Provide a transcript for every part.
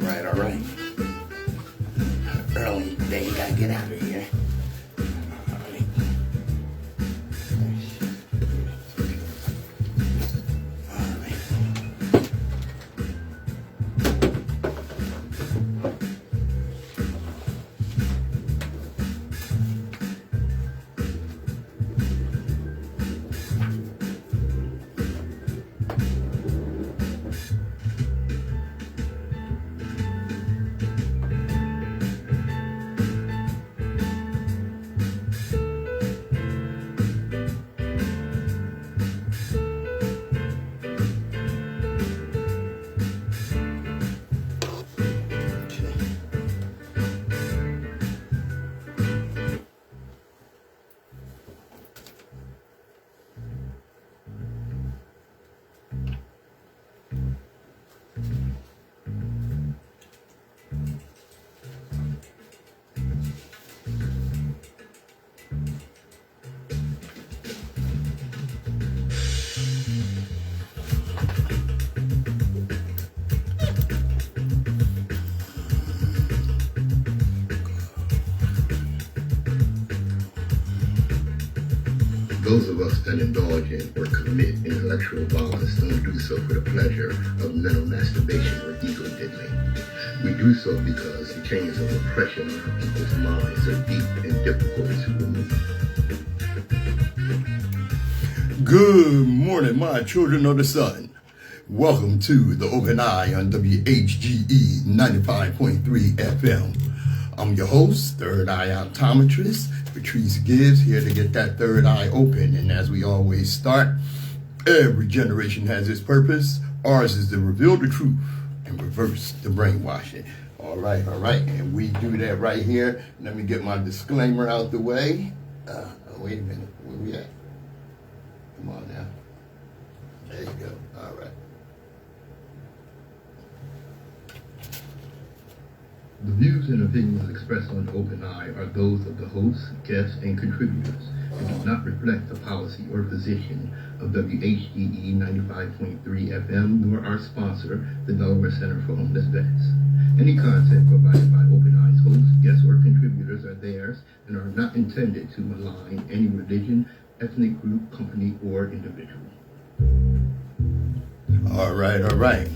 All right. Early day, you gotta get out of here. All right. All right. Those of us that indulge in or commit intellectual violence don't do so for the pleasure of mental masturbation or ego diddling. We do so because the chains of oppression on our people's minds are deep and difficult to remove. Good morning, my children of the sun. Welcome to the Open Eye on WHGE 95.3 FM. I'm your host, Third Eye Optometrist, Patrice Gibbs, here to get that third eye open. And as we always start, every generation has its purpose. Ours is to reveal the truth and reverse the brainwashing. All right. And we do that right here. Let me get my disclaimer out the way. Wait a minute. Where we at? Come on now. There you go. All right. The views and opinions expressed on Open Eye are those of the hosts, guests, and contributors and do not reflect the policy or position of WHGE 95.3 FM nor our sponsor, the Delaware Center for Homeless Vets. Any content provided by Open Eye's hosts, guests, or contributors are theirs and are not intended to malign any religion, ethnic group, company, or individual. All right.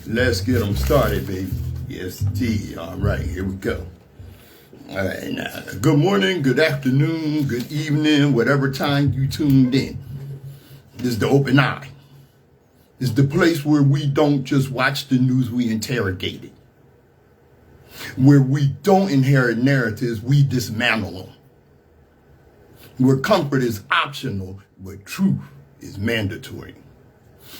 Let's get them started, baby. Yes, T. All right, here we go. All right, now, good morning, good afternoon, good evening, whatever time you tuned in. This is the Open Eye. This is the place where we don't just watch the news, we interrogate it. Where we don't inherit narratives, we dismantle them. Where comfort is optional, but truth is mandatory.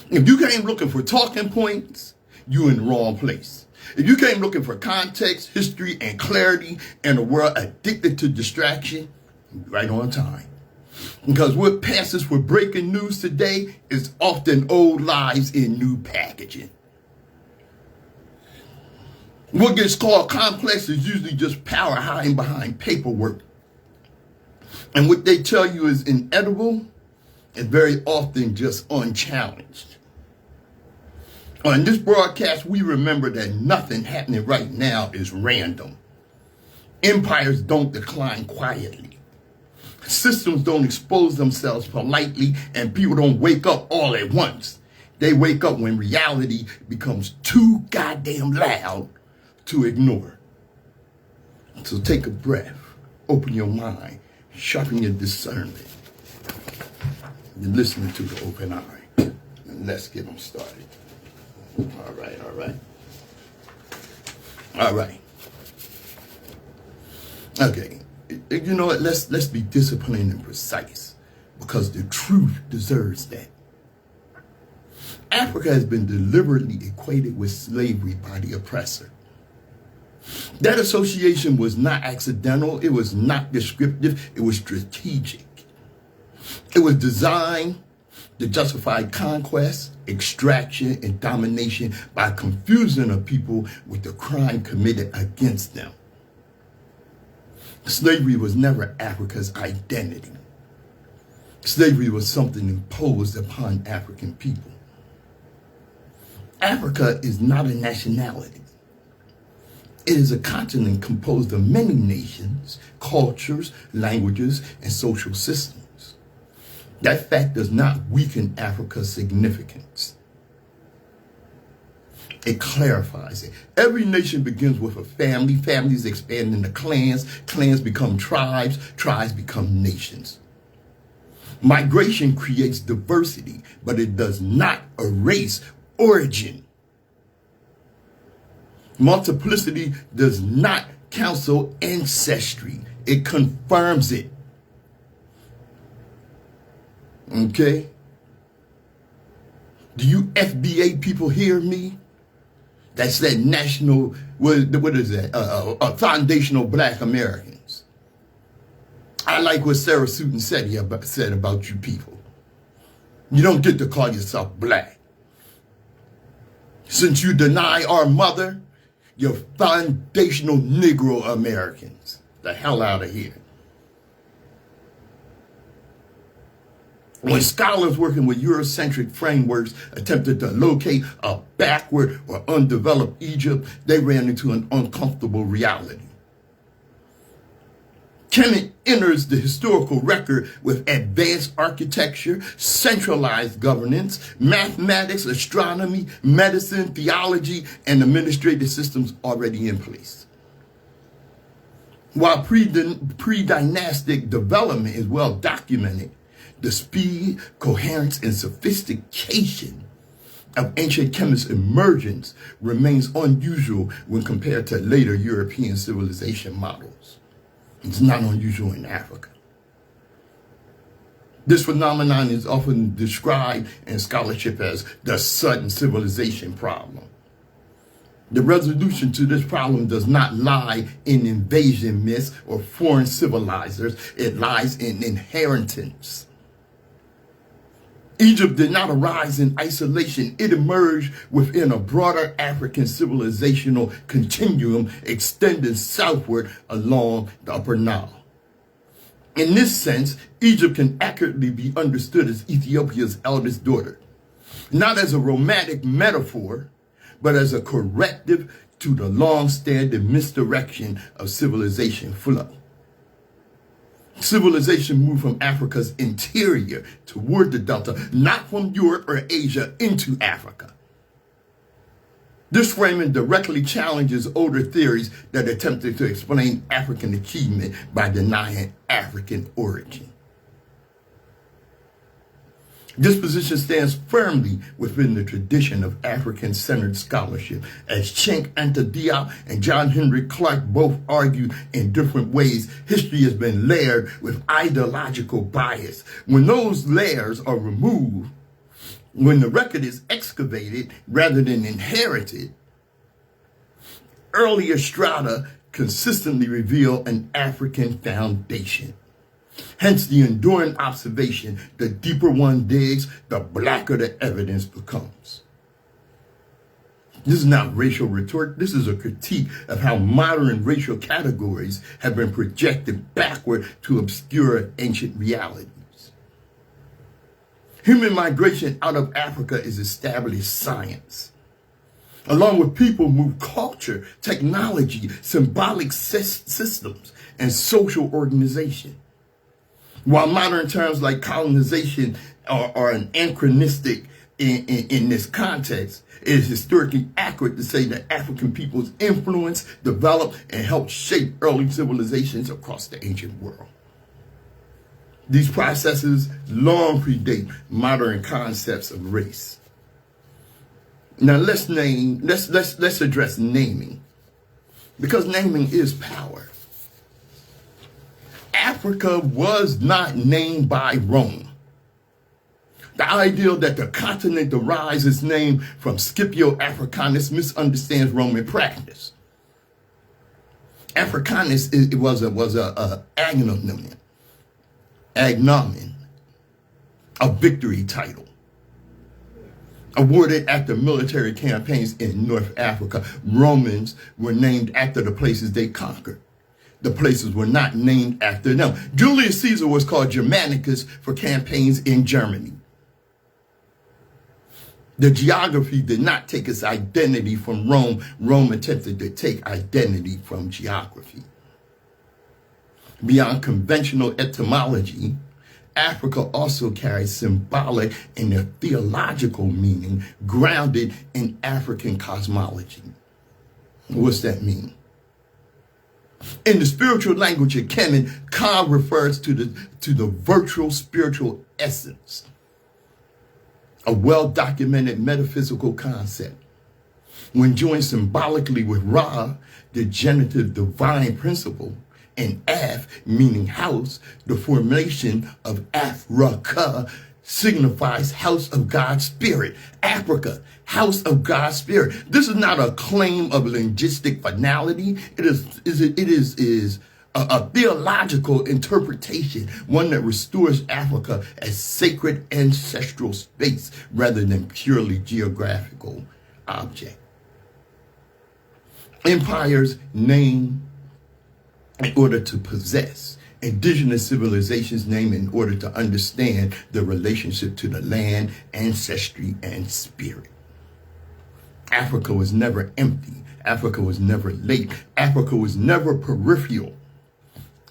If you came looking for talking points, you're in the wrong place. If you came looking for context, history, and clarity in a world addicted to distraction, you're right on time. Because what passes for breaking news today is often old lies in new packaging. What gets called complex is usually just power hiding behind paperwork. And what they tell you is inedible is very often just unchallenged. On this broadcast, we remember that nothing happening right now is random. Empires don't decline quietly. Systems don't expose themselves politely, and people don't wake up all at once. They wake up when reality becomes too goddamn loud to ignore. So take a breath, open your mind, sharpen your discernment. You're listening to the Open Eye. And let's get them started. All right. Okay. You know what? Let's be disciplined and precise because the truth deserves that. Africa has been deliberately equated with slavery by the oppressor. That association was not accidental. It was not descriptive. It was strategic. It was designed to justify conquest, extraction, and domination by confusing a people with the crime committed against them. Slavery was never Africa's identity. Slavery was something imposed upon African people. Africa is not a nationality. It is a continent composed of many nations, cultures, languages, and social systems. That fact does not weaken Africa's significance. It clarifies it. Every nation begins with a family. Families expand into clans. Clans become tribes. Tribes become nations. Migration creates diversity, but it does not erase origin. Multiplicity does not counsel ancestry. It confirms it. Okay? Do you FBA people hear me? That's that national, what is that? Foundational Black Americans. I like what Sarah Susan said about you people. You don't get to call yourself black. Since you deny our mother, you're foundational Negro Americans. The hell out of here. When scholars working with Eurocentric frameworks attempted to locate a backward or undeveloped Egypt, they ran into an uncomfortable reality. Kemet enters the historical record with advanced architecture, centralized governance, mathematics, astronomy, medicine, theology, and administrative systems already in place. While pre-dynastic development is well documented, the speed, coherence, and sophistication of ancient Kemet's emergence remains unusual when compared to later European civilization models. It's not unusual in Africa. This phenomenon is often described in scholarship as the sudden civilization problem. The resolution to this problem does not lie in invasion myths or foreign civilizers. It lies in inheritance. Egypt did not arise in isolation. It emerged within a broader African civilizational continuum extending southward along the Upper Nile. In this sense, Egypt can accurately be understood as Ethiopia's eldest daughter, not as a romantic metaphor, but as a corrective to the long-standing misdirection of civilization flow. Civilization moved from Africa's interior toward the Delta, not from Europe or Asia into Africa. This framing directly challenges older theories that attempted to explain African achievement by denying African origin. This position stands firmly within the tradition of African-centered scholarship, as Cenk Anta Diop and John Henry Clark both argued in different ways. History has been layered with ideological bias. When those layers are removed, when the record is excavated rather than inherited, earlier strata consistently reveal an African foundation. Hence the enduring observation, the deeper one digs, the blacker the evidence becomes. This is not racial rhetoric. This is a critique of how modern racial categories have been projected backward to obscure ancient realities. Human migration out of Africa is established science. Along with people move culture, technology, symbolic systems, and social organization. While modern terms like colonization are anachronistic in this context, it is historically accurate to say that African peoples influenced, developed, and helped shape early civilizations across the ancient world. These processes long predate modern concepts of race. Now let's address naming, because naming is power. Africa was not named by Rome. The ideal that the continent derives its name from Scipio Africanus misunderstands Roman practice. Africanus was a agnomen, a victory title, awarded after military campaigns in North Africa. Romans were named after the places they conquered. The places were not named after them. Julius Caesar was called Germanicus for campaigns in Germany. The geography did not take its identity from Rome. Rome attempted to take identity from geography. Beyond conventional etymology, Africa also carries symbolic and a theological meaning grounded in African cosmology. What's that mean? In the spiritual language of Kemet, Ka refers to the virtual spiritual essence, a well-documented metaphysical concept. When joined symbolically with Ra, the generative divine principle, and Af, meaning house, the formation of Africa signifies house of God's spirit. Africa, house of God's spirit. This is not a claim of linguistic finality. It is a theological interpretation, one that restores Africa as sacred ancestral space rather than purely geographical object. Empires name in order to possess. Indigenous civilizations name in order to understand the relationship to the land, ancestry, and spirit. Africa was never empty. Africa was never late. Africa was never peripheral.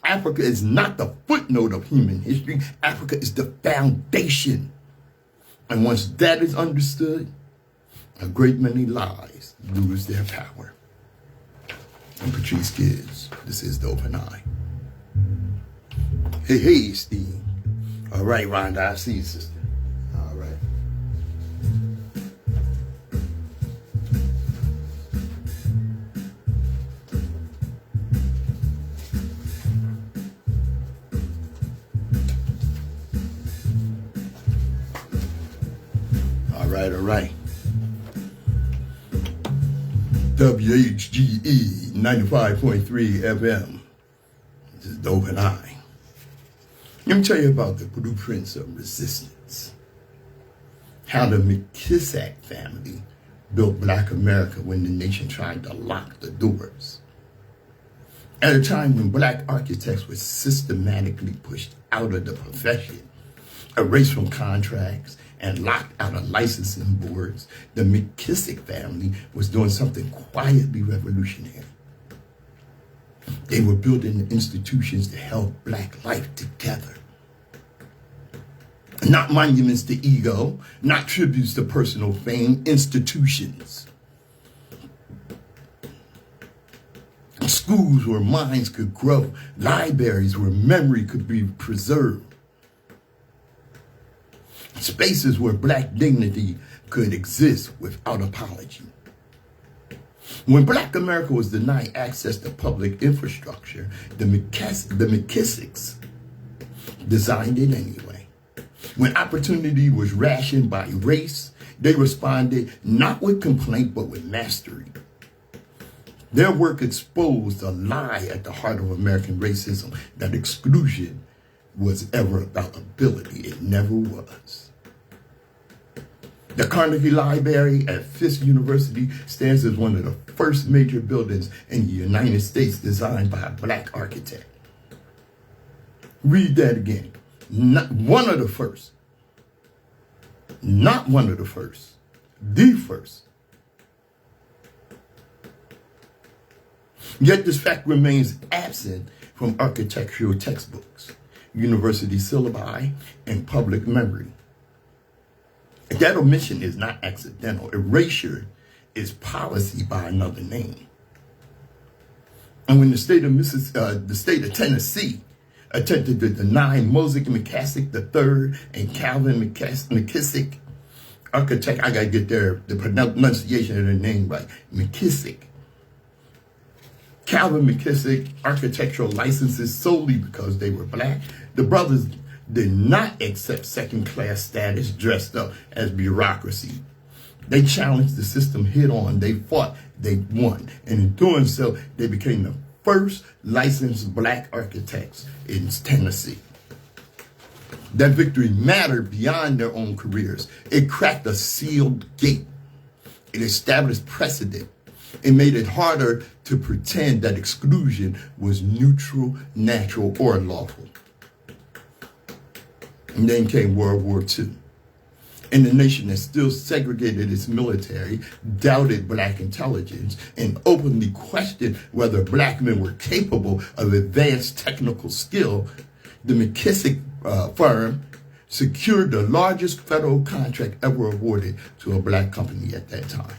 Africa is not the footnote of human history. Africa is the foundation. And once that is understood, a great many lies lose their power. I'm Patrice Gibbs. This is The Open Eye. Hey, Steve. All right, Rhonda, I see you, sister. All right. All right. WHGE 95.3 FM. This is The Open Eye. Let me tell you about the blueprints of resistance. How the McKissack family built Black America when the nation tried to lock the doors. At a time when Black architects were systematically pushed out of the profession, erased from contracts, and locked out of licensing boards, the McKissack family was doing something quietly revolutionary. They were building institutions that held Black life together. Not monuments to ego, not tributes to personal fame, institutions. Schools where minds could grow, libraries where memory could be preserved. Spaces where Black dignity could exist without apology. When Black America was denied access to public infrastructure, the McKissacks designed it anyway. When opportunity was rationed by race, they responded not with complaint, but with mastery. Their work exposed a lie at the heart of American racism, that exclusion was ever about ability. It never was. The Carnegie Library at Fisk University stands as one of the first major buildings in the United States designed by a Black architect. Read that again. Not one of the first. Not one of the first. The first. Yet this fact remains absent from architectural textbooks, university syllabi, and public memory. That omission is not accidental. Erasure is policy by another name. And when the state of Tennessee attempted to deny Mosaic McKissick III and Calvin McKissick, architect, I gotta get the pronunciation of their name right, McKissick. Calvin McKissick architectural licenses solely because they were Black. The brothers did not accept second-class status dressed up as bureaucracy. They challenged the system head-on. They fought. They won. And in doing so, they became the first licensed Black architects in Tennessee. That victory mattered beyond their own careers. It cracked a sealed gate. It established precedent. It made it harder to pretend that exclusion was neutral, natural, or lawful. And then came World War II. in a nation that still segregated its military, doubted black intelligence, and openly questioned whether black men were capable of advanced technical skill, the McKissick firm secured the largest federal contract ever awarded to a black company at that time.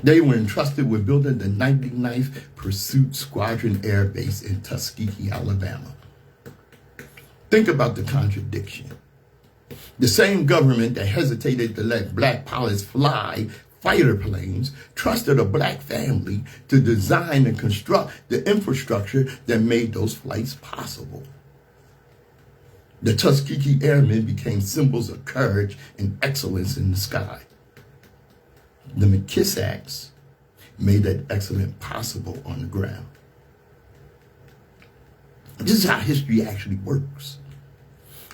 They were entrusted with building the 99th Pursuit Squadron Air Base in Tuskegee, Alabama. Think about the contradiction. The same government that hesitated to let black pilots fly fighter planes trusted a black family to design and construct the infrastructure that made those flights possible. The Tuskegee Airmen became symbols of courage and excellence in the sky. The McKissacks made that excellence possible on the ground. This is how history actually works.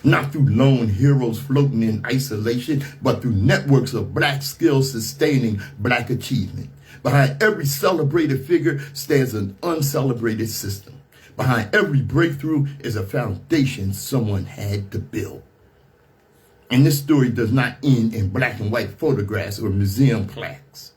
Not through lone heroes floating in isolation, but through networks of black skills sustaining black achievement. Behind every celebrated figure stands an uncelebrated system. Behind every breakthrough is a foundation someone had to build. And this story does not end in black and white photographs or museum plaques.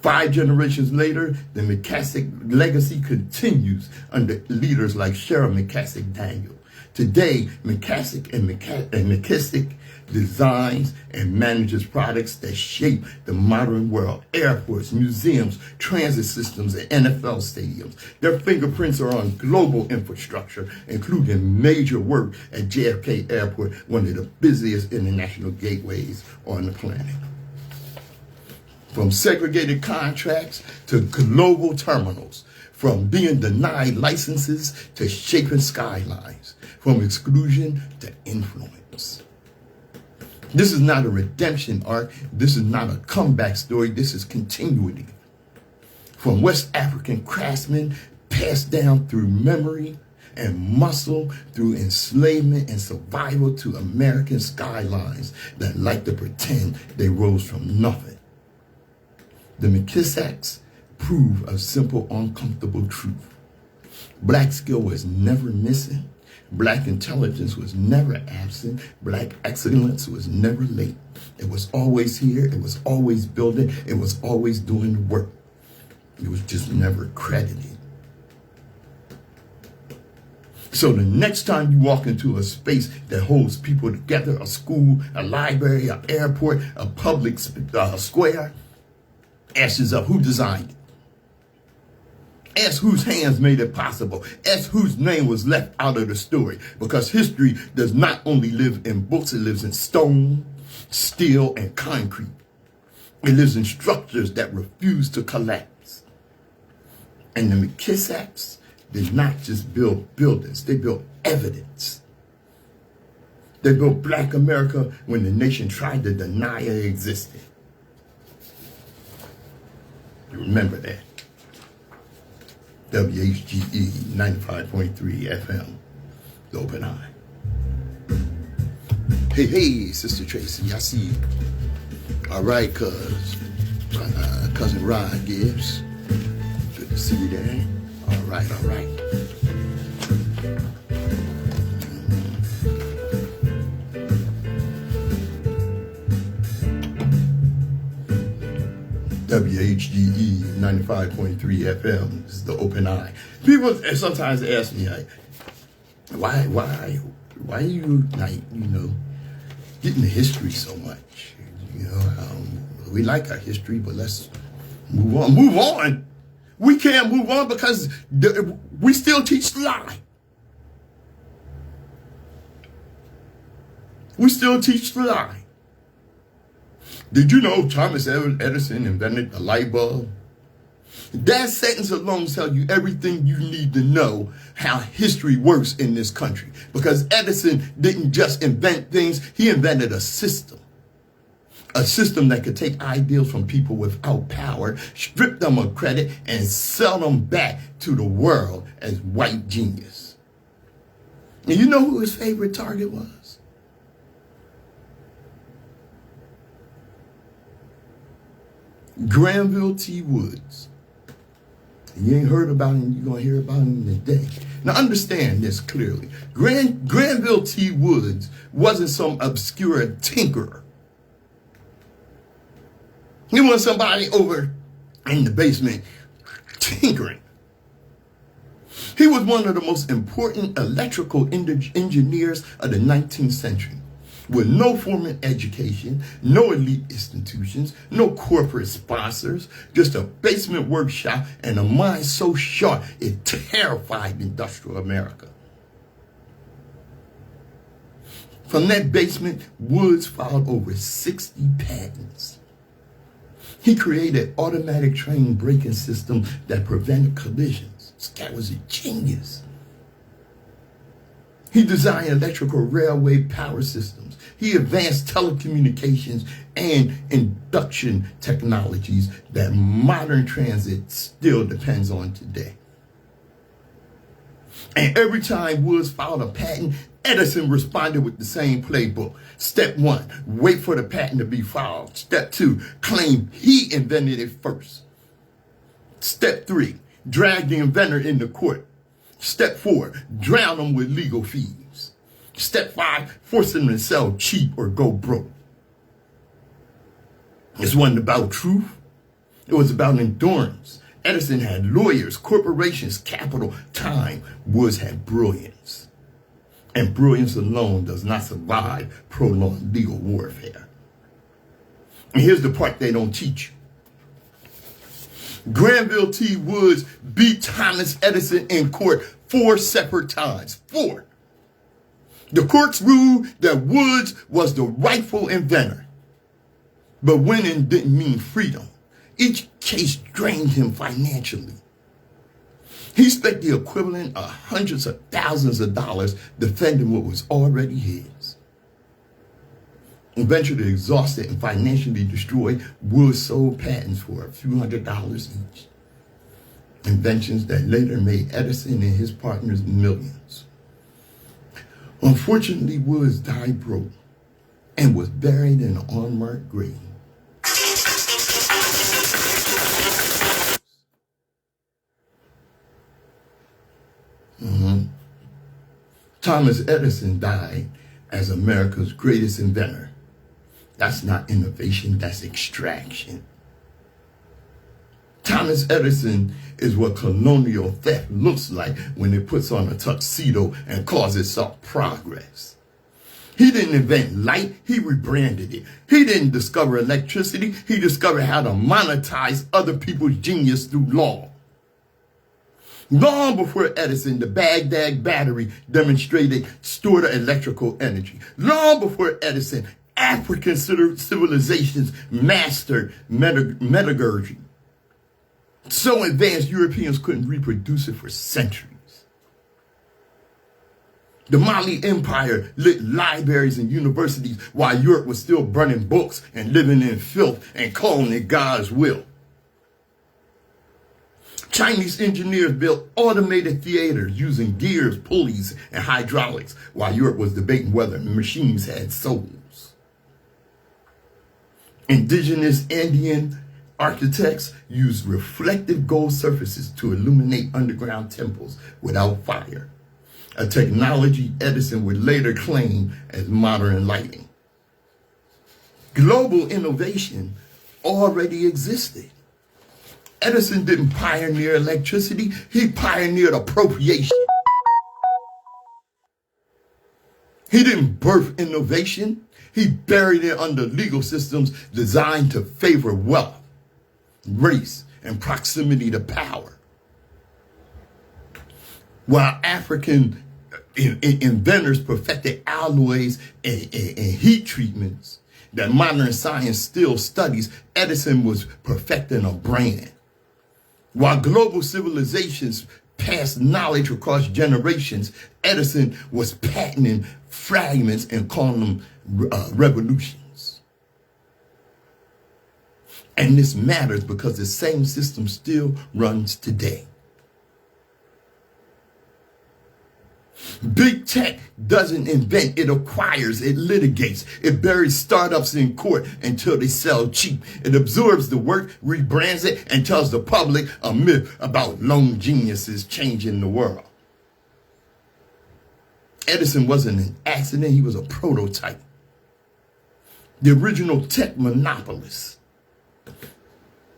5 generations later, the McKissick legacy continues under leaders like Sheriff McKissick Daniel. Today, McKissick and McKissick designs and manages products that shape the modern world. Airports, museums, transit systems, and NFL stadiums. Their fingerprints are on global infrastructure, including major work at JFK Airport, one of the busiest international gateways on the planet. From segregated contracts to global terminals, from being denied licenses to shaping skylines, from exclusion to influence. This is not a redemption arc. This is not a comeback story. This is continuity. From West African craftsmen passed down through memory and muscle, through enslavement and survival, to American skylines that like to pretend they rose from nothing. The McKissacks prove a simple, uncomfortable truth. Black skill was never missing. Black intelligence was never absent. Black excellence was never late. It was always here. It was always building. It was always doing the work. It was just never credited. So the next time you walk into a space that holds people together, a school, a library, an airport, a public square, ask yourself, who designed it? Ask whose hands made it possible. Ask whose name was left out of the story. Because history does not only live in books, it lives in stone, steel, and concrete. It lives in structures that refuse to collapse. And the McKissacks did not just build buildings, they built evidence. They built Black America when the nation tried to deny it existed. Remember that. WHGE 95.3 FM, The Open Eye. Hey, Sister Tracy, I see you. All right, cousin Ron Gibbs. Good to see you there. All right. WHGE 95.3 FM is The Open Eye. People sometimes ask me, like, why are you, like, getting the history so much? We like our history, but let's move on. Move on. We can't move on because we still teach the lie. We still teach the lie. Did you know Thomas Edison invented the light bulb? That sentence alone tells you everything you need to know how history works in this country. Because Edison didn't just invent things, he invented a system. A system that could take ideals from people without power, strip them of credit, and sell them back to the world as white genius. And you know who his favorite target was? Granville T. Woods. You ain't heard about him, you're going to hear about him today. Now understand this clearly. Granville T. Woods wasn't some obscure tinkerer. He was somebody over in the basement tinkering. He was one of the most important electrical engineers of the 19th century. With no formal education, no elite institutions, no corporate sponsors, just a basement workshop and a mind so sharp it terrified industrial America. From that basement, Woods filed over 60 patents. He created automatic train braking system that prevented collisions. This guy was a genius. He designed electrical railway power systems. He advanced telecommunications and induction technologies that modern transit still depends on today. And every time Woods filed a patent, Edison responded with the same playbook. Step 1, wait for the patent to be filed. Step 2, claim he invented it first. Step 3, drag the inventor into court. Step 4, drown them with legal fees. Step 5, force them to sell cheap or go broke. This wasn't about truth. It was about endurance. Edison had lawyers, corporations, capital, time. Woods had brilliance. And brilliance alone does not survive prolonged legal warfare. And here's the part they don't teach you. Granville T. Woods beat Thomas Edison in court 4 separate times. 4. The courts ruled that Woods was the rightful inventor. But winning didn't mean freedom. Each case drained him financially. He spent the equivalent of hundreds of thousands of dollars defending what was already his. Eventually exhausted and financially destroyed, Woods sold patents for a few $100s each. Inventions that later made Edison and his partners millions. Unfortunately, Woods died broke and was buried in an unmarked grave. Thomas Edison died as America's greatest inventor. That's not innovation, that's extraction. Thomas Edison is what colonial theft looks like when it puts on a tuxedo and calls itself progress. He didn't invent light, he rebranded it. He didn't discover electricity, he discovered how to monetize other people's genius through law. Long before Edison, the Baghdad battery demonstrated stored electrical energy. Long before Edison, African civilizations mastered metallurgy. So advanced, Europeans couldn't reproduce it for centuries. The Mali Empire lit libraries and universities while Europe was still burning books and living in filth and calling it God's will. Chinese engineers built automated theaters using gears, pulleys, and hydraulics while Europe was debating whether machines had souls. Indigenous Indian architects used reflective gold surfaces to illuminate underground temples without fire, a technology Edison would later claim as modern lighting. Global innovation already existed. Edison didn't pioneer electricity, he pioneered appropriation. He didn't birth innovation, he buried it under legal systems designed to favor wealth, race, and proximity to power. While African inventors perfected alloys and heat treatments that modern science still studies, Edison was perfecting a brand. While global civilizations passed knowledge across generations, Edison was patenting fragments and calling them revolutions. And this matters because the same system still runs today. Big tech doesn't invent, it acquires, it litigates, it buries startups in court until they sell cheap. It absorbs the work, rebrands it, and tells the public a myth about lone geniuses changing the world. Edison wasn't an accident, he was a prototype. The original tech monopolist.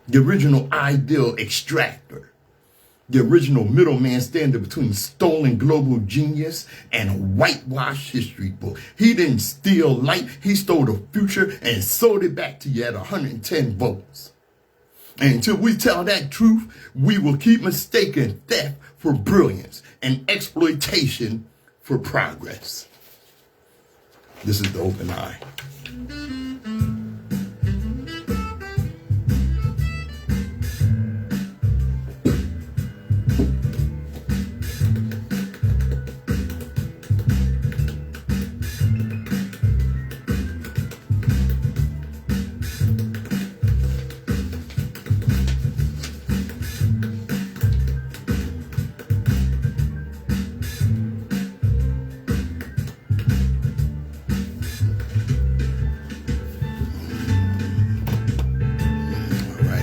The original ideal extractor. The original middleman standing between stolen global genius and a whitewashed history book. He didn't steal light, he stole the future and sold it back to you at 110 volts. And until we tell that truth, we will keep mistaking theft for brilliance and exploitation for progress. This is the Open Eye.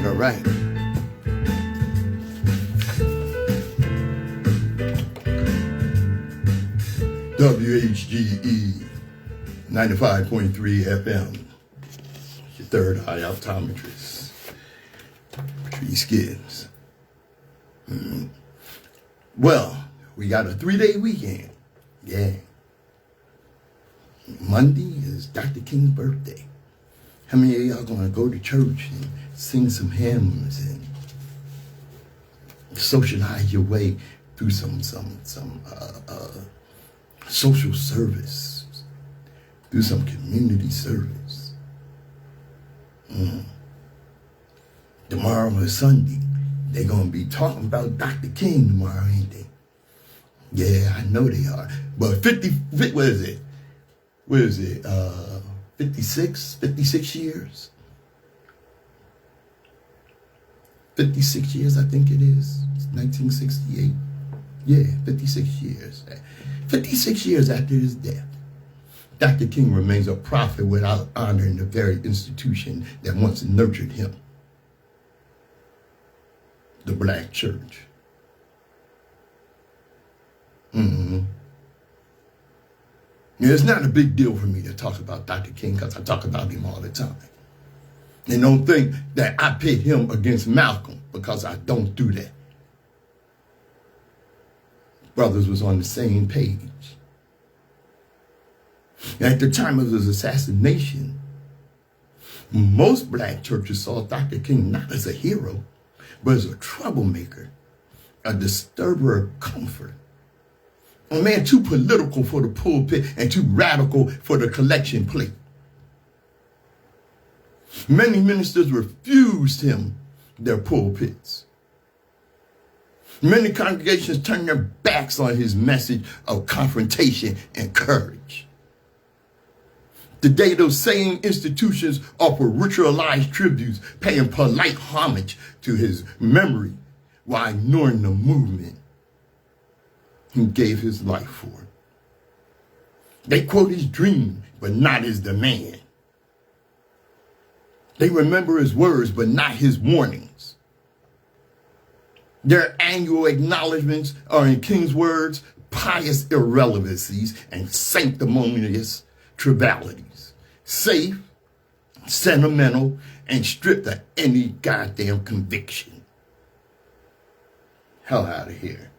All right. WHGE 95.3 FM. Your third eye optometrist, Patrice Gibbs. Well, we got a 3-day weekend. Yeah. Monday is Dr. King's birthday. How many of y'all gonna go to church and sing some hymns and socialize your way through some social service, do some community service? Tomorrow is Sunday. They're gonna be talking about Dr. King tomorrow, ain't they? Yeah, I know they are. But 56 years? 56 years, I think it is. It's 1968. Yeah, 56 years. 56 years after his death, Dr. King remains a prophet without honoring the very institution that once nurtured him, the black church. It's not a big deal for me to talk about Dr. King because I talk about him all the time. And don't think that I pit him against Malcolm, because I don't do that. Brothers was on the same page. At the time of his assassination, most black churches saw Dr. King not as a hero, but as a troublemaker, a disturber of comfort. A man too political for the pulpit and too radical for the collection plate. Many ministers refused him their pulpits. Many congregations turned their backs on his message of confrontation and courage. Today, those same institutions offer ritualized tributes, paying polite homage to his memory while ignoring the movement he gave his life for. They quote his dream, but not his demand. They remember his words, but not his warnings. Their annual acknowledgments are, in King's words, pious irrelevancies and sanctimonious trivialities. Safe, sentimental, and stripped of any goddamn conviction. Hell out of here.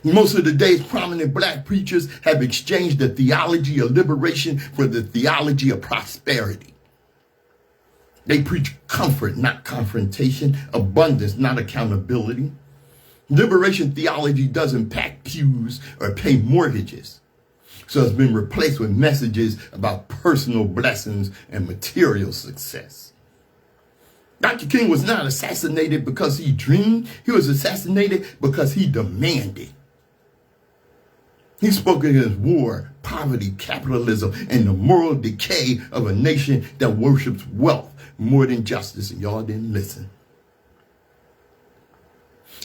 Most of the day's prominent black preachers have exchanged the theology of liberation for the theology of prosperity. They preach comfort, not confrontation, abundance, not accountability. Liberation theology doesn't pack pews or pay mortgages, so it's been replaced with messages about personal blessings and material success. Dr. King was not assassinated because he dreamed. He was assassinated because he demanded. He spoke against war, poverty, capitalism, and the moral decay of a nation that worships wealth more than justice, and y'all didn't listen.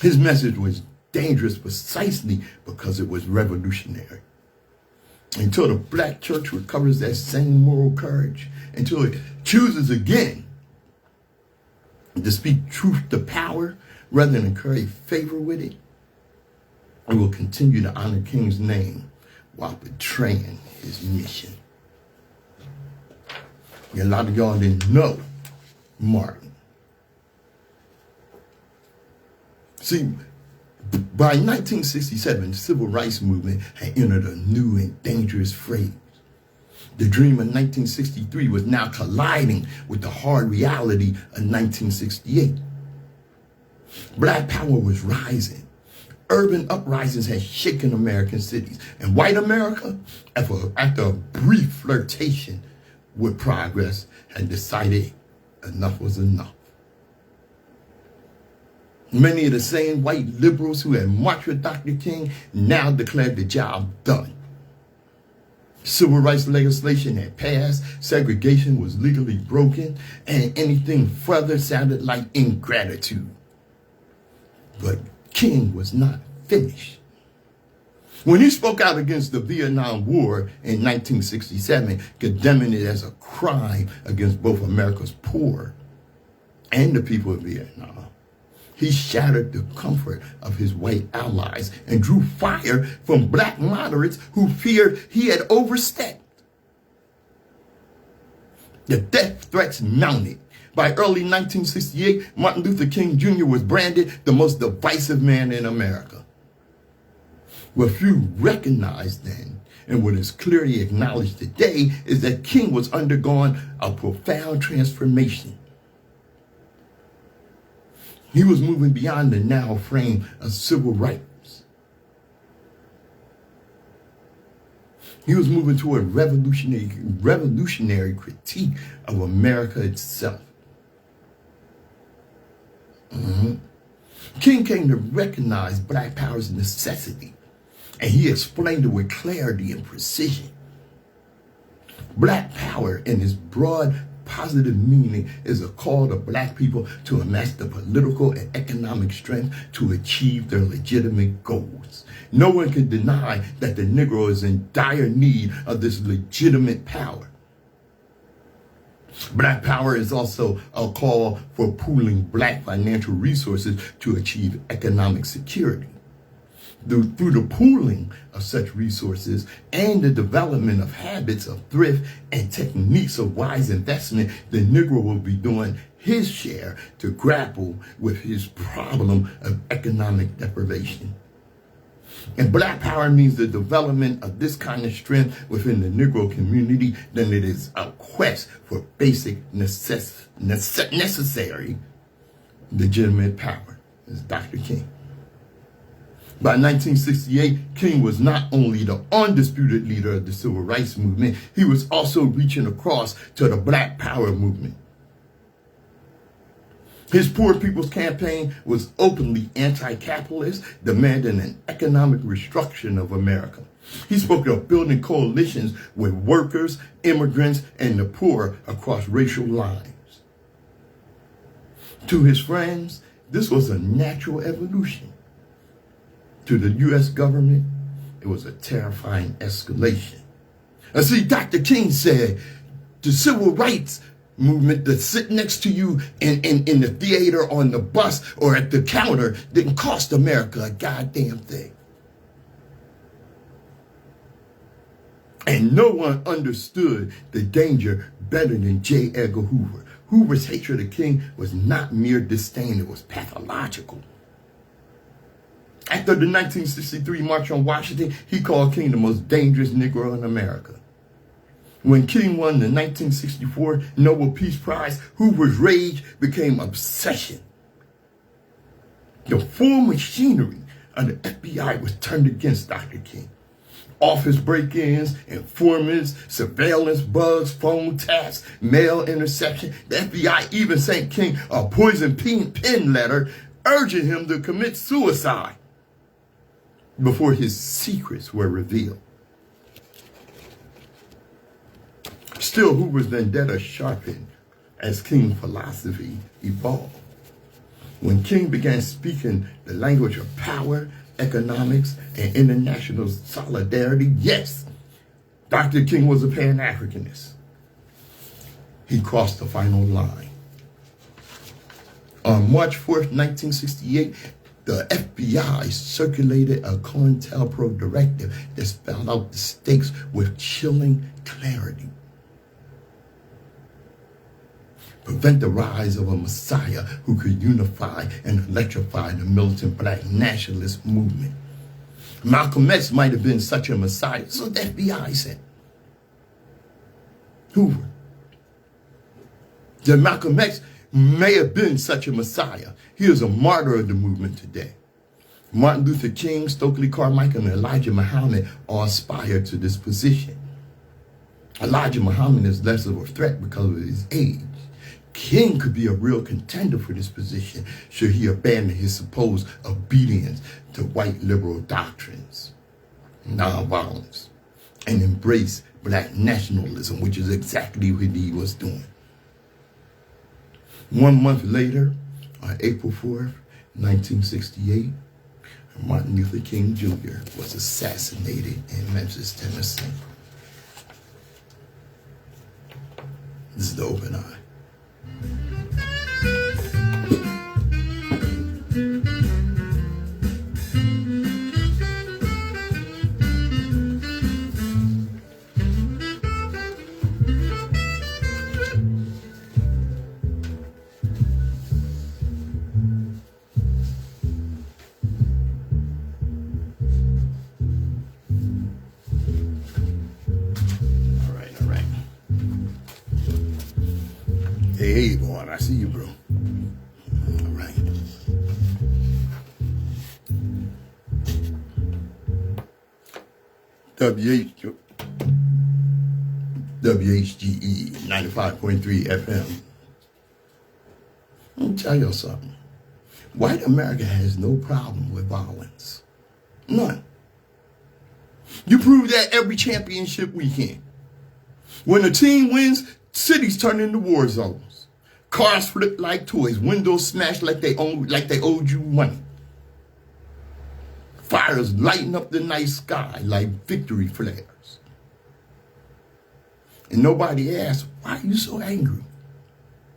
His message was dangerous precisely because it was revolutionary. Until the black church recovers that same moral courage, until it chooses again to speak truth to power rather than curry favor with it, we will continue to honor King's name while betraying his mission. A lot of y'all didn't know Martin. See, by 1967, the civil rights movement had entered a new and dangerous phase. The dream of 1963 was now colliding with the hard reality of 1968. Black power was rising. Urban uprisings had shaken American cities. And white America, after a brief flirtation with progress, had decided enough was enough. Many of the same white liberals who had marched with Dr. King now declared the job done. Civil rights legislation had passed, segregation was legally broken, and anything further sounded like ingratitude. But King was not finished. When he spoke out against the Vietnam War in 1967, condemning it as a crime against both America's poor and the people of Vietnam, he shattered the comfort of his white allies and drew fire from black moderates who feared he had overstepped. The death threats mounted. By early 1968, Martin Luther King Jr. was branded the most divisive man in America. What few recognized then, and what is clearly acknowledged today, is that King was undergoing a profound transformation. He was moving beyond the narrow frame of civil rights. He was moving toward revolutionary critique of America itself. King came to recognize black power's necessity, and he explained it with clarity and precision. Black power, in its broad positive meaning, is a call to black people to amass the political and economic strength to achieve their legitimate goals. No one can deny that the Negro is in dire need of this legitimate power. Black power is also a call for pooling black financial resources to achieve economic security. Through the pooling of such resources and the development of habits of thrift and techniques of wise investment, the Negro will be doing his share to grapple with his problem of economic deprivation. And black power means the development of this kind of strength within the Negro community, then it is a quest for basic necessary legitimate power, as Dr. King. By 1968, King was not only the undisputed leader of the civil rights movement, he was also reaching across to the black power movement. His Poor People's Campaign was openly anti-capitalist, demanding an economic restructuring of America. He spoke of building coalitions with workers, immigrants, and the poor across racial lines. To his friends, this was a natural evolution. To the U.S. government, it was a terrifying escalation. And see, Dr. King said, the civil rights movement that sit next to you in the theater, on the bus, or at the counter didn't cost America a goddamn thing. And no one understood the danger better than J. Edgar Hoover. Hoover's hatred of King was not mere disdain, it was pathological. After the 1963 March on Washington, he called King the most dangerous Negro in America. When King won the 1964 Nobel Peace Prize, Hoover's rage became obsession. The full machinery of the FBI was turned against Dr. King. Office break-ins, informants, surveillance bugs, phone taps, mail interception. The FBI even sent King a poison pen letter urging him to commit suicide before his secrets were revealed. Still, Hoover's vendetta sharpened as King's philosophy evolved. When King began speaking the language of power, economics, and international solidarity, yes, Dr. King was a Pan-Africanist. He crossed the final line. On March 4th, 1968, the FBI circulated a COINTELPRO directive that spelled out the stakes with chilling clarity. Prevent the rise of a messiah who could unify and electrify the militant black nationalist movement. Malcolm X might have been such a messiah, so the FBI said. Hoover. That Malcolm X may have been such a messiah. He is a martyr of the movement today. Martin Luther King, Stokely Carmichael, and Elijah Muhammad all aspire to this position. Elijah Muhammad is less of a threat because of his age. King could be a real contender for this position should he abandon his supposed obedience to white liberal doctrines, nonviolence, and embrace black nationalism, which is exactly what he was doing. 1 month later, on April 4th, 1968, Martin Luther King Jr. was assassinated in Memphis, Tennessee. This is the Open Eye. Hey, boy, I see you, bro. All right. WHGE 95.3 FM. Let me tell you something. White America has no problem with violence. None. You prove that every championship weekend. When a team wins, cities turn into war zones. Cars flip like toys. Windows smash like they owed you money. Fires lighten up the night sky like victory flares. And nobody asks, why are you so angry?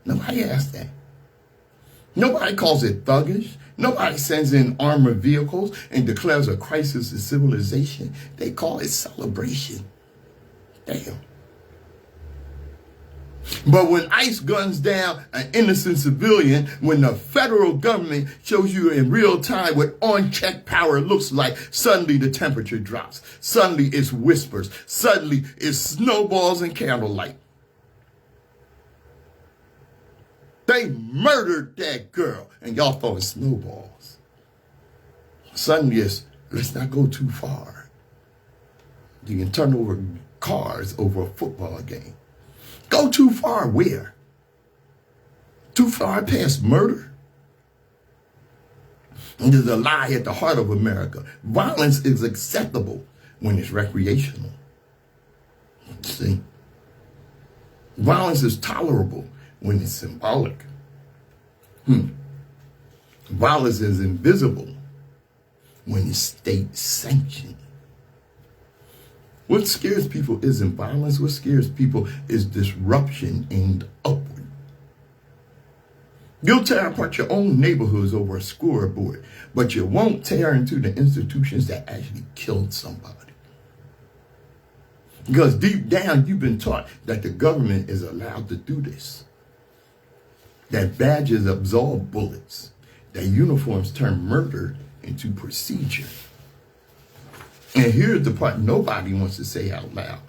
Nobody asks that. Nobody calls it thuggish. Nobody sends in armored vehicles and declares a crisis of civilization. They call it celebration. Damn. But when ICE guns down an innocent civilian, when the federal government shows you in real time what unchecked power looks like, suddenly the temperature drops. Suddenly it's whispers. Suddenly it's snowballs and candlelight. They murdered that girl and y'all throwing snowballs. Suddenly it's, let's not go too far. You can turn over cars over a football game. Go too far where? Too far past murder? And there's a lie at the heart of America. Violence is acceptable when it's recreational. See? Violence is tolerable when it's symbolic. Violence is invisible when it's state sanctioned. What scares people isn't violence. What scares people is disruption aimed upward. You'll tear apart your own neighborhoods over a scoreboard, but you won't tear into the institutions that actually killed somebody. Because deep down, you've been taught that the government is allowed to do this. That badges absorb bullets. That uniforms turn murder into procedure. And here's the part nobody wants to say out loud.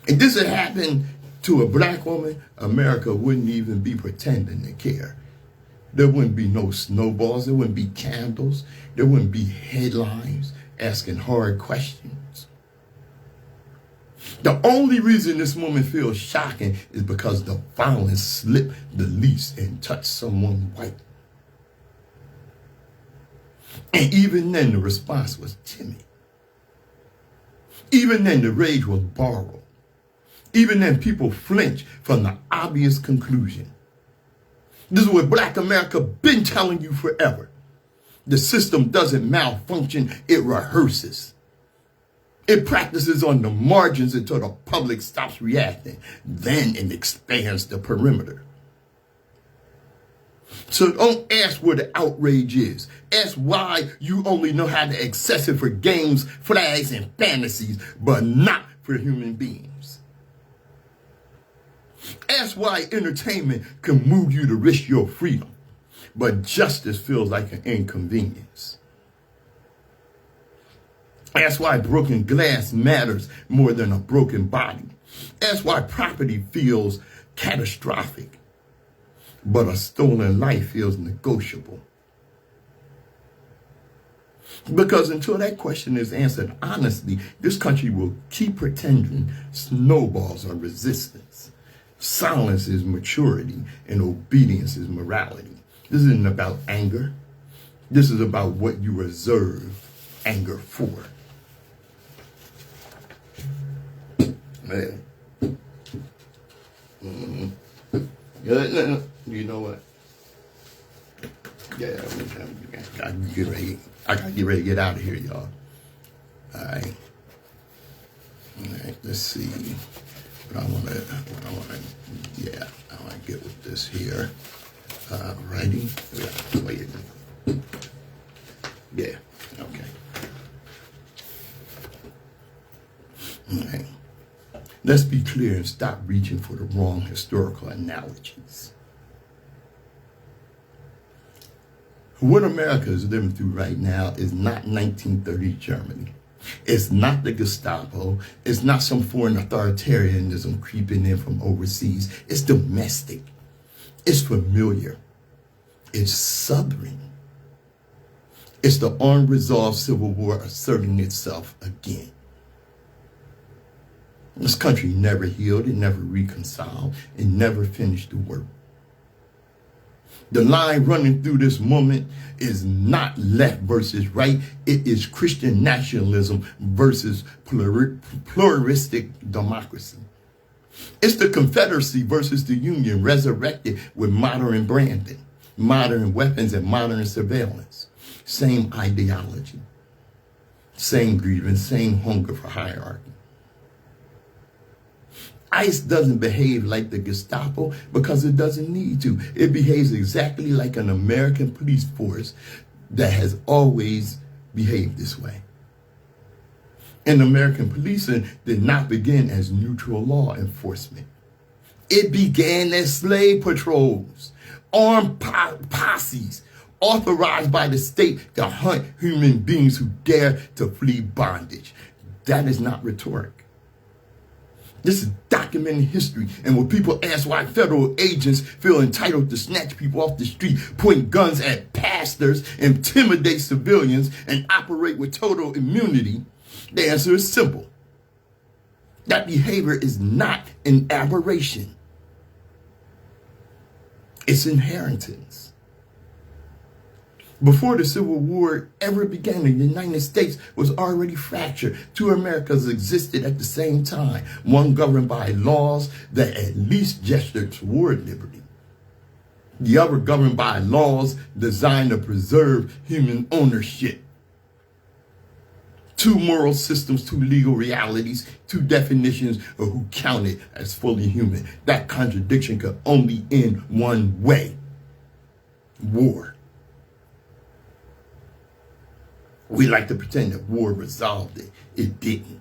If this had happened to a black woman, America wouldn't even be pretending to care. There wouldn't be no snowballs. There wouldn't be candles. There wouldn't be headlines asking hard questions. The only reason this woman feels shocking is because the violence slipped the leash and touched someone white. And even then, the response was timid. Even then, the rage was borrowed. Even then, people flinched from the obvious conclusion. This is what Black America been telling you forever. The system doesn't malfunction, it rehearses. It practices on the margins until the public stops reacting. Then it expands the perimeter. So don't ask where the outrage is. Ask why you only know how to access it for games, flags, and fantasies, but not for human beings. Ask why entertainment can move you to risk your freedom, but justice feels like an inconvenience. Ask why broken glass matters more than a broken body. Ask why property feels catastrophic, but a stolen life feels negotiable. Because until that question is answered honestly, this country will keep pretending snowballs are resistance. Silence is maturity, and obedience is morality. This isn't about anger. This is about what you reserve anger for. Man. You know what? Yeah, I gotta get ready to get out of here, y'all. All right, let's see. I want to get with this here. Writing. Yeah, wait. Yeah, okay. All right. Let's be clear and stop reaching for the wrong historical analogies. What America is living through right now is not 1930s Germany. It's not the Gestapo. It's not some foreign authoritarianism creeping in from overseas. It's domestic. It's familiar. It's Southern. It's the unresolved civil war asserting itself again. This country never healed, it never reconciled, it never finished the work. The line running through this moment is not left versus right. It is Christian nationalism versus pluralistic democracy. It's the Confederacy versus the Union resurrected with modern branding, modern weapons, and modern surveillance. Same ideology, same grievance, same hunger for hierarchy. ICE doesn't behave like the Gestapo because it doesn't need to. It behaves exactly like an American police force that has always behaved this way. And American policing did not begin as neutral law enforcement. It began as slave patrols, armed posses, authorized by the state to hunt human beings who dare to flee bondage. That is not rhetoric. This is documented history. And when people ask why federal agents feel entitled to snatch people off the street, point guns at pastors, intimidate civilians, and operate with total immunity, the answer is simple. That behavior is not an aberration. It's inheritance. Before the Civil War ever began, the United States was already fractured. Two Americas existed at the same time, one governed by laws that at least gestured toward liberty, the other governed by laws designed to preserve human ownership. Two moral systems, two legal realities, two definitions of who counted as fully human. That contradiction could only end one way: war. We like to pretend that war resolved it. It didn't.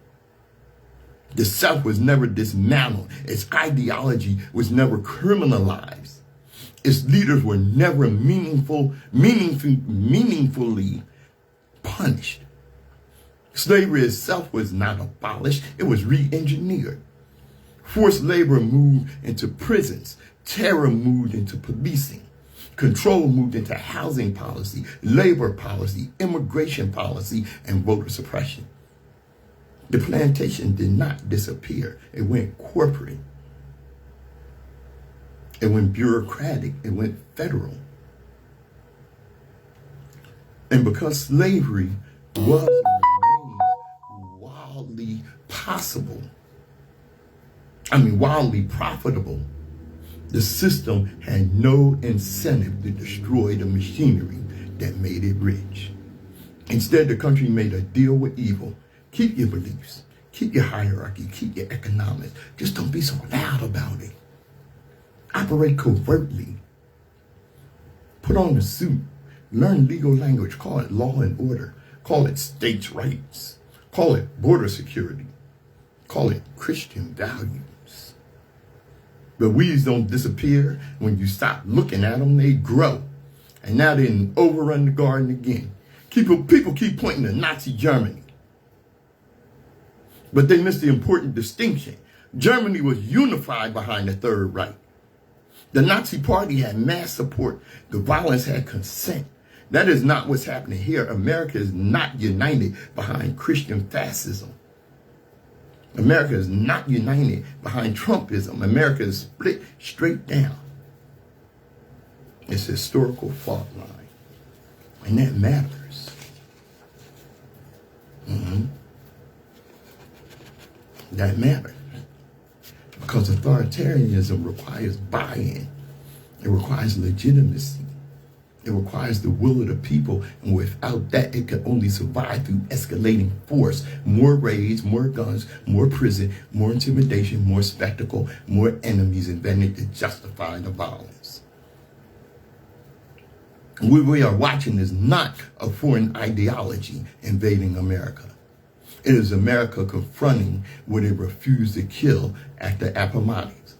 The South was never dismantled. Its ideology was never criminalized. Its leaders were never meaningfully punished. Slavery itself was not abolished. It was re-engineered. Forced labor moved into prisons. Terror moved into policing. Control moved into housing policy, labor policy, immigration policy, and voter suppression. The plantation did not disappear. It went corporate. It went bureaucratic. It went federal. And because slavery was and remains wildly profitable, the system had no incentive to destroy the machinery that made it rich. Instead, the country made a deal with evil. Keep your beliefs, keep your hierarchy, keep your economics. Just don't be so loud about it. Operate covertly. Put on a suit, learn legal language, call it law and order, call it states' rights, call it border security, call it Christian values. But weeds don't disappear. When you stop looking at them, they grow. And now they didn't overrun the garden again. People keep pointing to Nazi Germany. But they miss the important distinction. Germany was unified behind the Third Reich. The Nazi Party had mass support. The violence had consent. That is not what's happening here. America is not united behind Christian fascism. America is not united behind Trumpism. America is split straight down. It's a historical fault line. And that matters. That matters. Because authoritarianism requires buy-in. It requires legitimacy. It requires the will of the people. And without that, it can only survive through escalating force. More raids, more guns, more prison, more intimidation, more spectacle, more enemies invented to justify the violence. What we are watching is not a foreign ideology invading America. It is America confronting what it refused to kill at the Appomattox.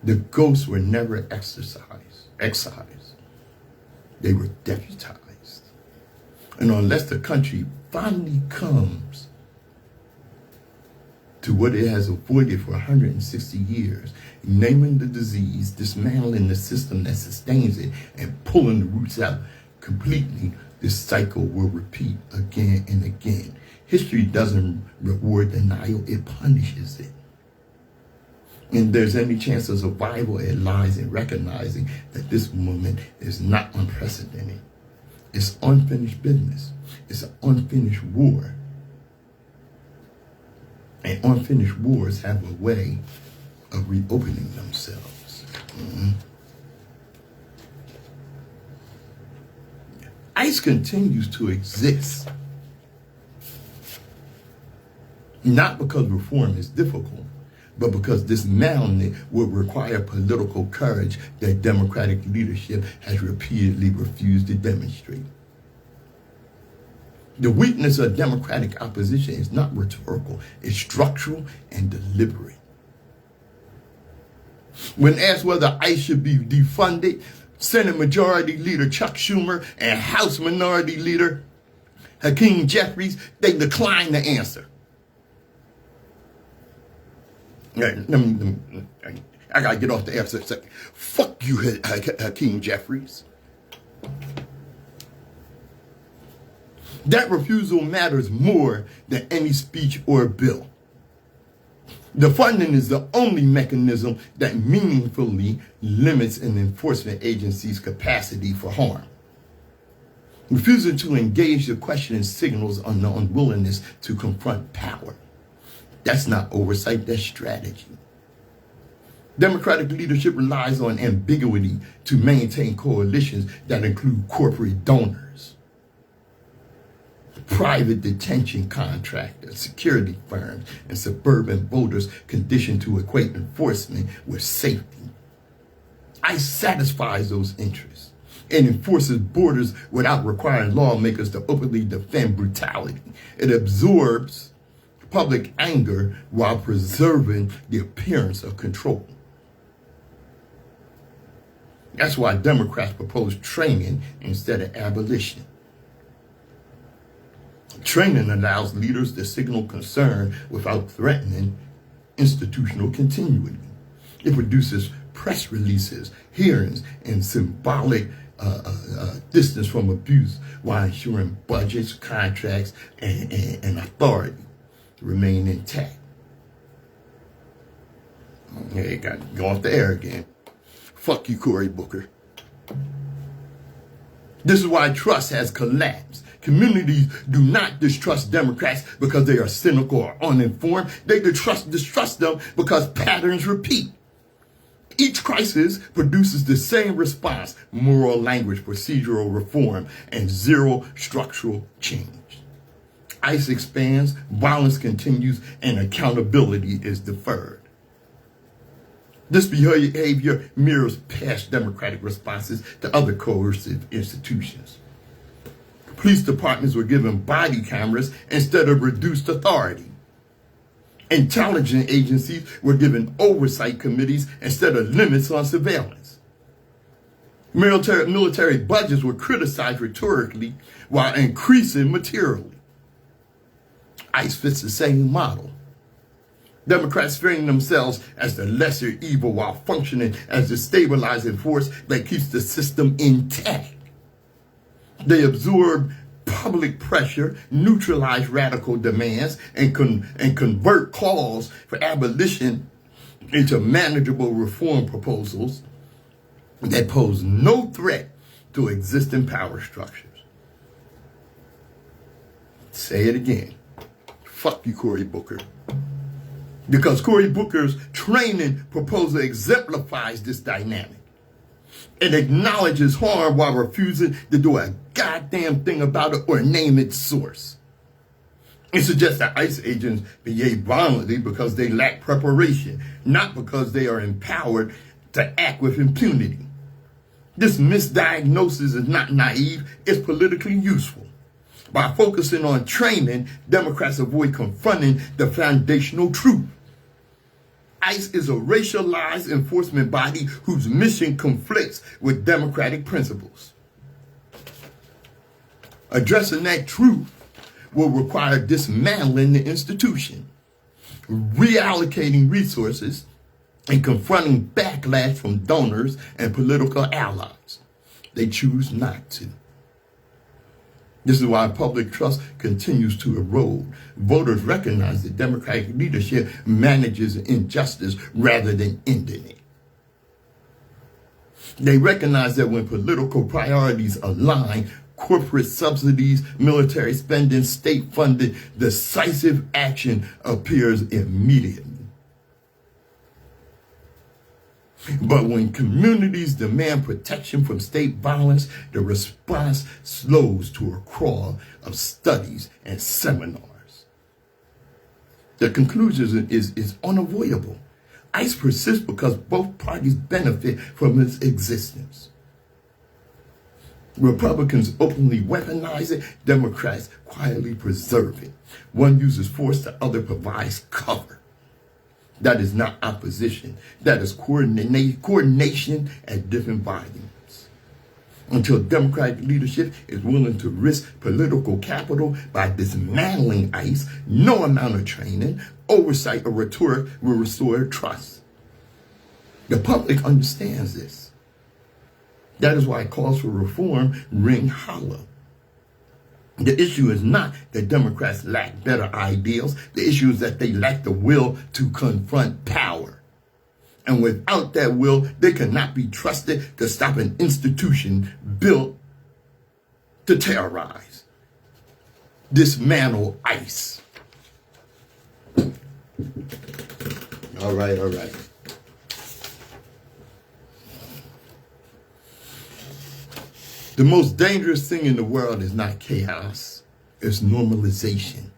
The ghosts were never excised. They were deputized. And unless the country finally comes to what it has avoided for 160 years, naming the disease, dismantling the system that sustains it, and pulling the roots out completely, this cycle will repeat again and again. History doesn't reward denial, it punishes it. And there's any chance of survival, it lies in recognizing that this moment is not unprecedented. It's unfinished business. It's an unfinished war. And unfinished wars have a way of reopening themselves. ICE continues to exist. Not because reform is difficult, but because dismantling it will require political courage that Democratic leadership has repeatedly refused to demonstrate. The weakness of Democratic opposition is not rhetorical, it's structural and deliberate. When asked whether ICE should be defunded, Senate Majority Leader Chuck Schumer and House Minority Leader Hakeem Jeffries, they declined to answer. I gotta get off the air for a second. Fuck you, Hakeem Jeffries. That refusal matters more than any speech or bill. The funding is the only mechanism that meaningfully limits an enforcement agency's capacity for harm. Refusing to engage the question signals on the unwillingness to confront power. That's not oversight, that's strategy. Democratic leadership relies on ambiguity to maintain coalitions that include corporate donors, private detention contractors, security firms, and suburban voters conditioned to equate enforcement with safety. ICE satisfies those interests and enforces borders without requiring lawmakers to openly defend brutality. It absorbs public anger while preserving the appearance of control. That's why Democrats propose training instead of abolition. Training allows leaders to signal concern without threatening institutional continuity. It produces press releases, hearings, and symbolic distance from abuse while ensuring budgets, contracts, and authority remain intact. Hey, got to go off the air again. Fuck you, Cory Booker. This is why trust has collapsed. Communities do not distrust Democrats because they are cynical or uninformed. They distrust them because patterns repeat. Each crisis produces the same response: moral language, procedural reform, and zero structural change. ICE expands, violence continues, and accountability is deferred. This behavior mirrors past democratic responses to other coercive institutions. Police departments were given body cameras instead of reduced authority. Intelligence agencies were given oversight committees instead of limits on surveillance. Military budgets were criticized rhetorically while increasing materially. ICE fits the same model. Democrats frame themselves as the lesser evil while functioning as the stabilizing force that keeps the system intact. They absorb public pressure, neutralize radical demands, and convert calls for abolition into manageable reform proposals that pose no threat to existing power structures. Say it again. Fuck you, Cory Booker. Because Cory Booker's training proposal exemplifies this dynamic. It acknowledges harm while refusing to do a goddamn thing about it or name its source. It suggests that ICE agents behave violently because they lack preparation, not because they are empowered to act with impunity. This misdiagnosis is not naive, it's politically useful. By focusing on training, Democrats avoid confronting the foundational truth. ICE is a racialized enforcement body whose mission conflicts with democratic principles. Addressing that truth will require dismantling the institution, reallocating resources, and confronting backlash from donors and political allies. They choose not to. This is why public trust continues to erode. Voters recognize that Democratic leadership manages injustice rather than ending it. They recognize that when political priorities align, corporate subsidies, military spending, state funding, decisive action appears immediately. But when communities demand protection from state violence, the response slows to a crawl of studies and seminars. The conclusion is unavoidable. ICE persists because both parties benefit from its existence. Republicans openly weaponize it, Democrats quietly preserve it. One uses force, the other provides cover. That is not opposition. That is coordination at different volumes. Until Democratic leadership is willing to risk political capital by dismantling ICE, no amount of training, oversight, or rhetoric will restore trust. The public understands this. That is why calls for reform ring hollow. The issue is not that Democrats lack better ideals. The issue is that they lack the will to confront power. And without that will, they cannot be trusted to stop an institution built to terrorize. Dismantle ICE. All right. The most dangerous thing in the world is not chaos, it's normalization.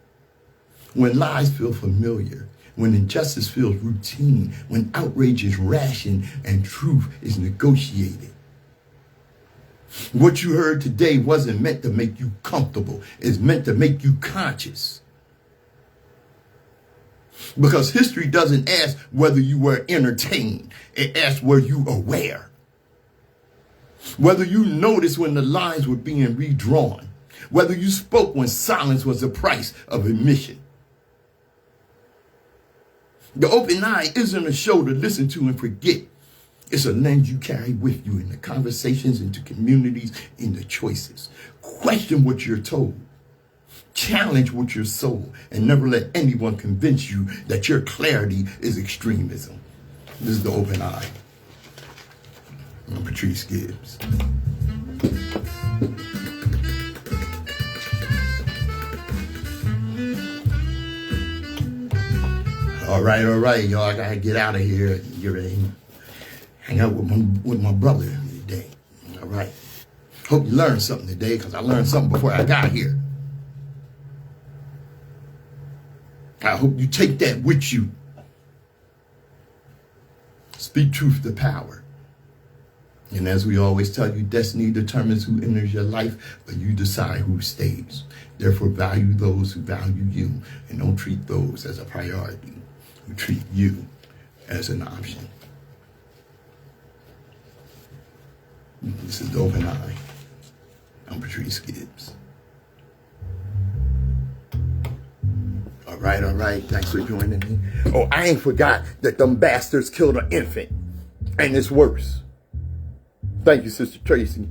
When lies feel familiar, when injustice feels routine, when outrage is rationed and truth is negotiated. What you heard today wasn't meant to make you comfortable, it's meant to make you conscious. Because history doesn't ask whether you were entertained, it asks were you aware. Whether you noticed when the lines were being redrawn, whether you spoke when silence was the price of admission. The open eye isn't a show to listen to and forget. It's a lens you carry with you in the conversations, into communities, in the choices. Question what you're told. Challenge what you're sold, and never let anyone convince you that your clarity is extremism. This is the open eye. I'm Patrice Gibbs. All right, y'all. I gotta get out of here and get ready. Hang out with my brother today. All right. Hope you learned something today, because I learned something before I got here. I hope you take that with you. Speak truth to power. And as we always tell you, destiny determines who enters your life, but you decide who stays. Therefore, value those who value you, and don't treat those as a priority. We treat you as an option. This is Open Eye. I'm Patrice Gibbs. All right. Thanks for joining me. Oh, I ain't forgot that them bastards killed an infant. And it's worse. Thank you, Sister Tracy.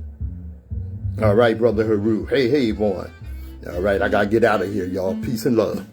All right, Brother Haru. Hey, boy. All right, I got to get out of here, y'all. Peace and love.